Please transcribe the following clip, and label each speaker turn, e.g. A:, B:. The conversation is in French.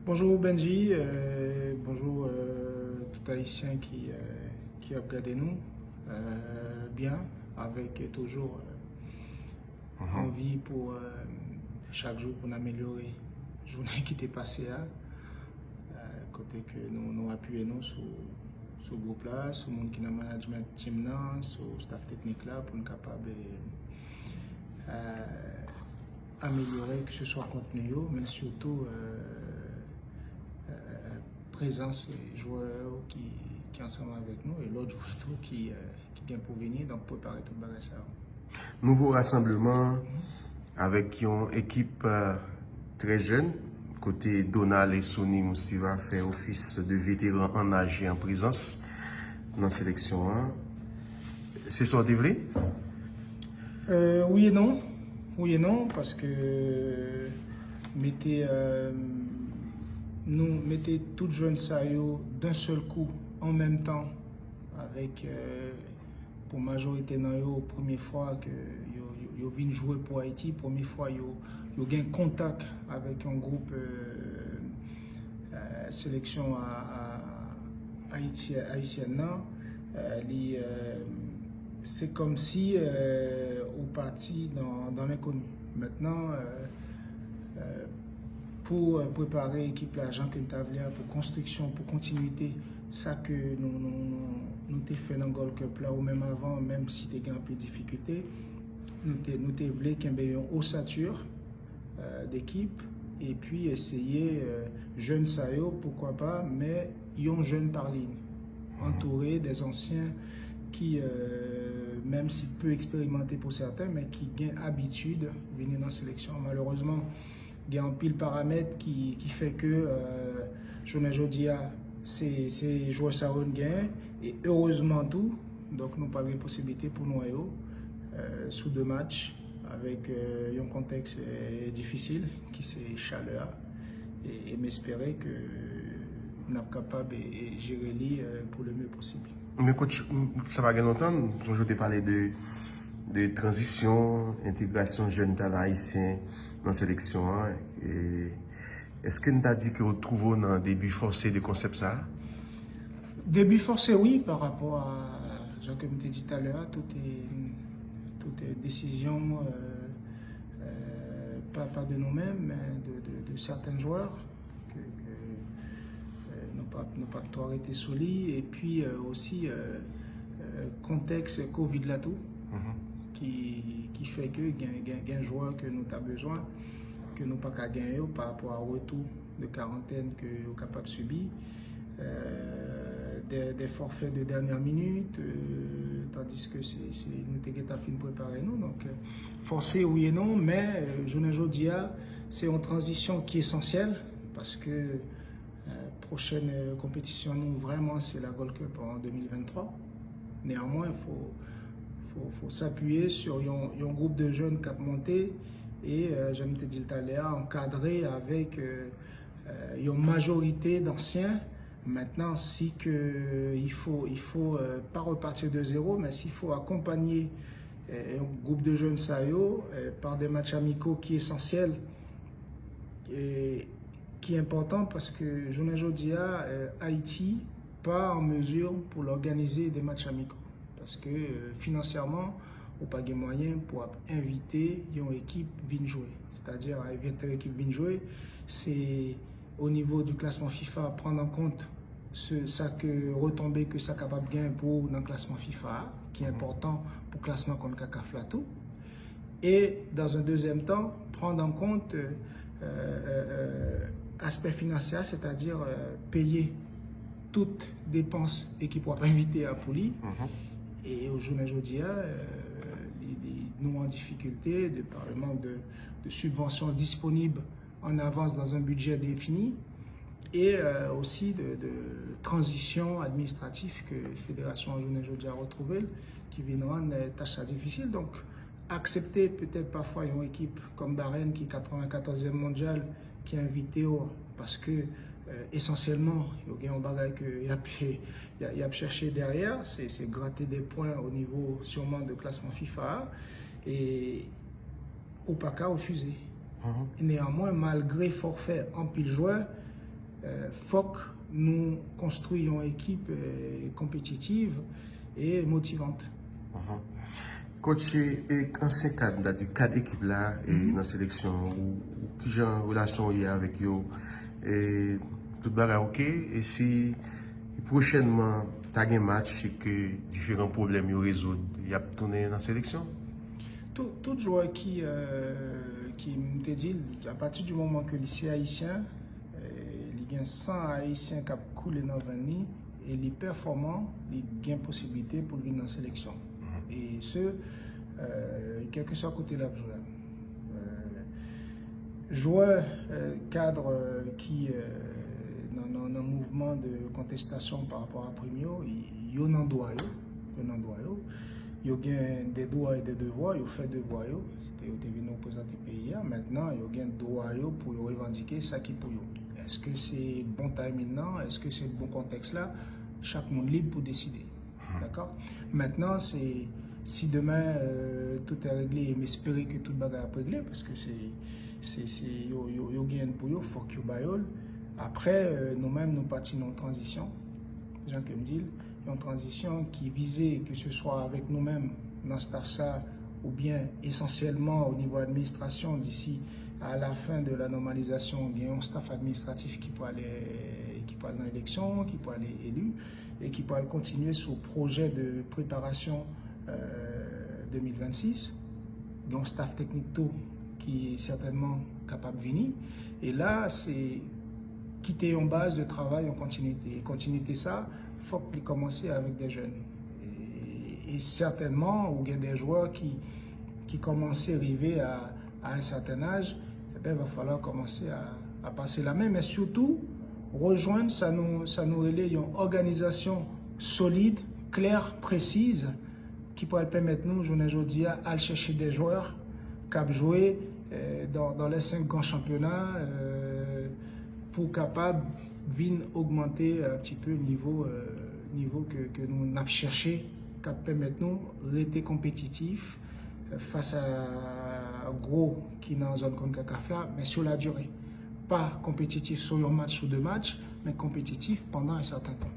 A: Bonjour Benji, bonjour tout Haïtien qui a regardé nous. Bien, avec toujours envie pour chaque jour pour améliorer la journée qui était passée là. Côté que nous appuyons sur le groupe là, sur le monde qui est dans le management team là, sur le staff technique là, pour nous capable améliorer que ce soit contenu, mais surtout présence des joueurs qui sont ensemble avec nous et l'autre joueur qui vient pour venir, donc préparer tout le bagage.
B: Nouveau rassemblement avec une équipe très jeune. Côté Donald et Sonny Moustiva fait office de vétéran en âge et en présence dans la sélection 1. C'est ça, Devlé?
A: Oui et non. Oui et non, parce que nous mettez toutes jeunes saillots d'un seul coup, en même temps, avec pour majorité dans la première fois que yo viennent jouer pour Haïti, première fois yo gain contact avec un groupe sélection haïtienne. C'est comme si on partit dans l'inconnu. Maintenant, pour préparer l'équipe là, Jean Quintavlia, pour construction, pour continuité, ça que nous t'ai fait dans le Gold Cup là, ou même avant, même si tu as un peu de difficulté, nous t'ai voulu qu'il y ait une ossature d'équipe et puis essayer jeunes Sayo, pourquoi pas, mais yon jeunes par ligne, entouré des anciens qui, même si peu expérimentés pour certains, mais qui gagnent habitude de venir dans la sélection. Malheureusement, il y a un pile paramètre qui fait que journée Jodia, c'est jouer ça on gain et heureusement tout. Donc nous pas de possibilité pour nous sous 2 matchs avec un contexte difficile qui c'est chaleur et m'espérer que nous sommes capables de gérer pour le mieux possible.
B: Mais coach, ça va bien longtemps. Je t'ai parlé de transition, intégration jeune talent haïtien dans la sélection. Est-ce que nous avons dit que vous trouvez dans le début forcé de concept ça?
A: Début forcé, oui, par rapport à, Jean, comme je dit tout à l'heure, toute décision, pas de nous-mêmes, mais de certains joueurs que n'ont pas trop arrêté sous lit. Et puis aussi, contexte Covid là tout, qui fait que il y a un joueur que nous avons besoin, que nous n'avons pas gagner par rapport au retour de quarantaine que nous sommes capables de subir. Des forfaits de dernière minute, tandis que nous avons fini de préparer nous. Donc, forcé oui et non, mais journée Jodia, c'est une transition qui est essentielle parce que prochaine compétition, nous, vraiment, c'est la Gold Cup en 2023. Néanmoins, il faut s'appuyer sur un groupe de jeunes qui a monté et, je me dit tout à l'heure, encadré avec une majorité d'anciens. Maintenant, si il faut pas repartir de zéro, mais s'il faut accompagner un groupe de jeunes Sayo par des matchs amicaux qui est essentiel et qui est important parce que journée Jodia, Haïti pas en mesure pour l'organiser des matchs amicaux parce que financièrement, on n'a pas de moyens pour inviter une équipe à jouer. C'est-à-dire, inviter une équipe à jouer, c'est au niveau du classement FIFA, prendre en compte ça que retombé que ça capable de gagner pour dans le classement FIFA, qui est important pour le classement contre Kakaflatou. Et dans un deuxième temps, prendre en compte aspect financier, c'est-à-dire payer toutes dépenses équipe pour inviter à Pouli. Et au journée aujourd'hui, nous en difficulté de par le manque de subventions disponibles en avance dans un budget défini et aussi de transition administrative que la Fédération Journée aujourd'hui a retrouvée qui vient rendre tâche difficile. Donc, accepter peut-être parfois une équipe comme Bahreïn qui est 94e mondial qui est invitée parce que essentiellement, il y a un bagage qu'il y a cherché derrière, c'est gratter des points au niveau sûrement de classement FIFA et au pas qu'à refuser. Néanmoins, malgré forfait en pile joueur, faut que nous construisons une équipe compétitive et motivante.
B: Coach, et ancien cadre, c'est-à-dire quatre équipes là, et dans la sélection, ou qui genre relation il y a avec eux, et tout bagarre ok, et si prochainement, tu as un match et que différents problèmes ils résolvent, il y a tourné dans la sélection?
A: Tout joueur qui me dit, à partir du moment que lycée haïtien, il y a 100 haïtiens qui ont coulé dans 20 ans, et les performants, il y a une possibilité pour venir dans la sélection. Et ce, quel que soit le côté de la joueur, cadre qui dans un mouvement de contestation par rapport à Primio, il y a un droit, il y a des droits et des devoirs, il fait devoirs, c'était venu représenter le pays, maintenant il y a un droit pour revendiquer ça qui est pour eux. Est-ce que c'est bon timing maintenant? Est-ce que c'est le bon contexte là? Chaque monde libre pour décider. D'accord? Maintenant, c'est si demain tout est réglé, mais espérer que tout le bagage est réglé, parce que yo gagne pour yo, faut que bayol. Après, nous-mêmes, nous partions en transition. Les gens qui me disent, une transition qui visait que ce soit avec nous-mêmes dans le staff ça, ou bien essentiellement au niveau administration d'ici à la fin de la normalisation, il y a un staff administratif qui peut aller dans l'élection, qui peut aller élu et qui peut aller continuer sur le projet de préparation 2026. Donc, staff technique tout qui est certainement capable de venir. Et là, c'est quitter en base de travail en continuité. Et continuité, ça, il faut commencer avec des jeunes. Et certainement, il y a des joueurs qui commencent à arriver à un certain âge, eh bien, il va falloir commencer à passer la main, mais surtout, rejoindre, ça nous relaie une organisation solide, claire, précise, qui pourrait permettre nous, journée aujourd'hui, à aller chercher des joueurs qui ont joué dans les 5 grands championnats pour capable de augmenter un petit peu le niveau que nous avons cherché, qui permettre nous de rester compétitifs face à gros qui est dans la zone CONCACAF là, mais sur la durée. Pas compétitif sur un match ou 2 matchs, mais compétitif pendant un certain temps.